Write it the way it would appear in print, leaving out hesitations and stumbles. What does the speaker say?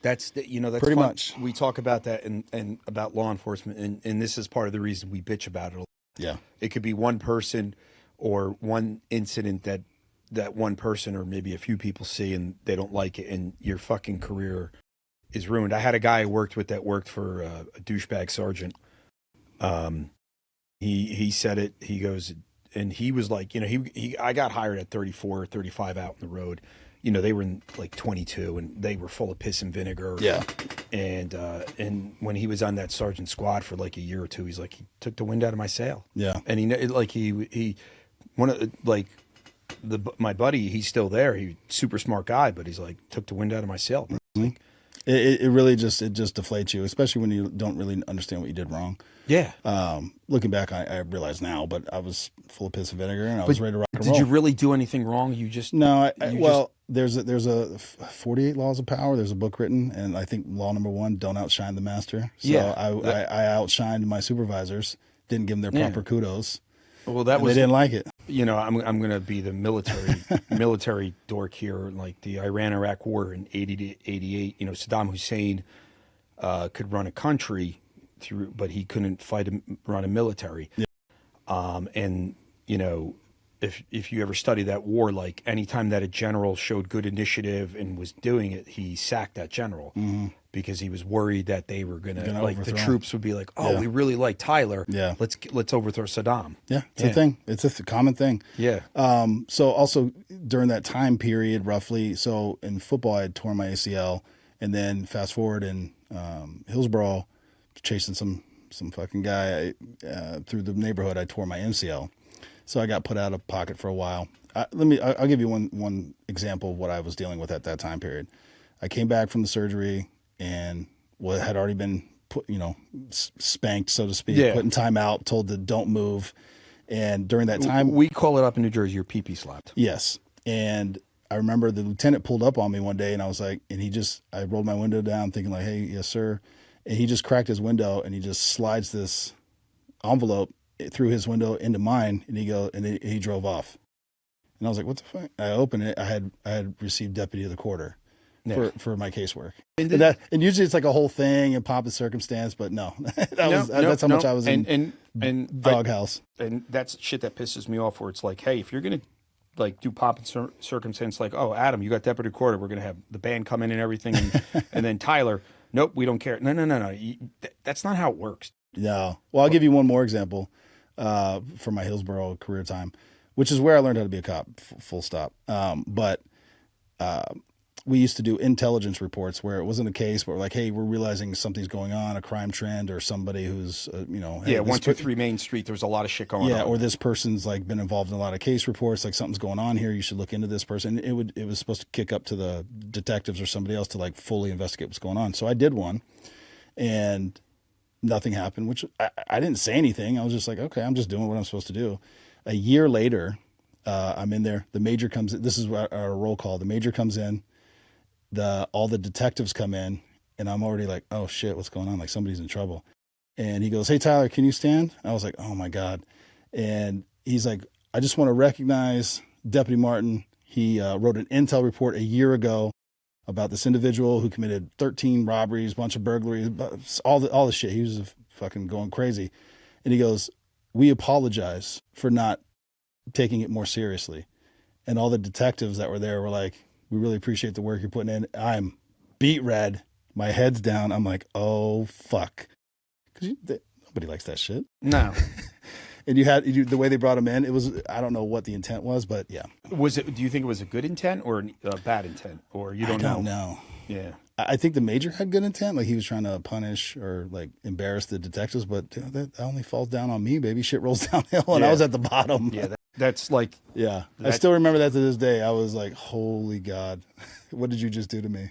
That's that's pretty fun. much. We talk about that and about law enforcement, and this is part of the reason we bitch about it. Yeah. It could be one person or one incident that one person or maybe a few people see and they don't like it, and your fucking career is ruined. I had a guy I worked with that worked for a douchebag sergeant. He said it. He goes, and he was like, I got hired at 34, 35 out in the road. They were in like 22 and they were full of piss and vinegar. Yeah. And when he was on that sergeant squad for like a year or two, he's like, he took the wind out of my sail. Yeah. And my buddy, he's still there. He's a super smart guy, but he's like, took the wind out of my sail. Mm-hmm. It really just deflates you, especially when you don't really understand what you did wrong. Yeah. Looking back, I realize now, but I was full of piss and vinegar, and I was ready to rock and roll. Did you really do anything wrong? You just no. There's a 48 laws of power. There's a book written, and I think law number 1: don't outshine the master. So yeah. I outshined my supervisors. Didn't give them their proper kudos. Well, they didn't like it. I'm going to be the military dork here. Like the Iran-Iraq War in 80 to 88, Saddam Hussein could run a country but he couldn't run a military. Yeah. And if you ever study that war, like anytime that a general showed good initiative and was doing it, he sacked that general. Mm-hmm. Because he was worried that they were gonna like the troops would be like, we really like Tyler. Yeah, let's overthrow Saddam. Yeah, it's a thing. It's a common thing. Yeah. So also during that time period, roughly, so in football, I had torn my ACL, and then fast forward in Hillsborough, chasing some fucking guy through the neighborhood, I tore my MCL. So I got put out of pocket for a while. I'll give you one example of what I was dealing with at that time period. I came back from the surgery and had already been put, spanked, so to speak, put in timeout, told to don't move. And during that time, we call it up in New Jersey, your pee-pee slapped. Yes. And I remember the lieutenant pulled up on me one day, and I was like, I rolled my window down thinking like, hey, yes, sir. And he just cracked his window and he just slides this envelope through his window into mine. And he drove off. And I was like, what the fuck? I opened it. I had received deputy of the quarter. Yeah. For my casework. And usually it's like a whole thing and pomp and circumstance, but no, that's how much I was in doghouse. And that's shit that pisses me off, where it's like, hey, if you're going to like do pomp and circumstance, like, oh, Adam, you got deputy quarter, we're going to have the band come in and everything. And then Tyler, nope, we don't care. No. That's not how it works. No. Well, I'll give you one more example for my Hillsborough career time, which is where I learned how to be a cop, full stop. But we used to do intelligence reports where it wasn't a case, but we're like, hey, we're realizing something's going on, a crime trend, or somebody who's, hey, 123 Main Street, there's a lot of shit going on. Yeah, or this person's like been involved in a lot of case reports, like something's going on here, you should look into this person. It was supposed to kick up to the detectives or somebody else to like fully investigate what's going on. So I did one, and nothing happened, which I didn't say anything. I was just like, okay, I'm just doing what I'm supposed to do. A year later, I'm in there. The major comes in. This is our roll call. The major comes in. All the detectives come in, and I'm already like, oh shit, what's going on? Like somebody's in trouble. And he goes, hey Tyler, can you stand? I was like, oh my God. And he's like, I just want to recognize Deputy Martin. He wrote an intel report a year ago about this individual who committed 13 robberies, bunch of burglaries, all the shit. He was fucking going crazy. And he goes, we apologize for not taking it more seriously. And all the detectives that were there were like, we really appreciate the work you're putting in. I'm beat red. My head's down. I'm like, oh, fuck. Because nobody likes that shit. No. And the way they brought him in, it was, I don't know what the intent was, but yeah. Do you think it was a good intent or a bad intent? Or you don't know? I don't know. Yeah. I think the major had good intent. Like he was trying to punish or like embarrass the detectives, but that only falls down on me, baby. Shit rolls downhill. And I was at the bottom. Yeah. That's like, I still remember that to this day. I was like, holy God, what did you just do to me?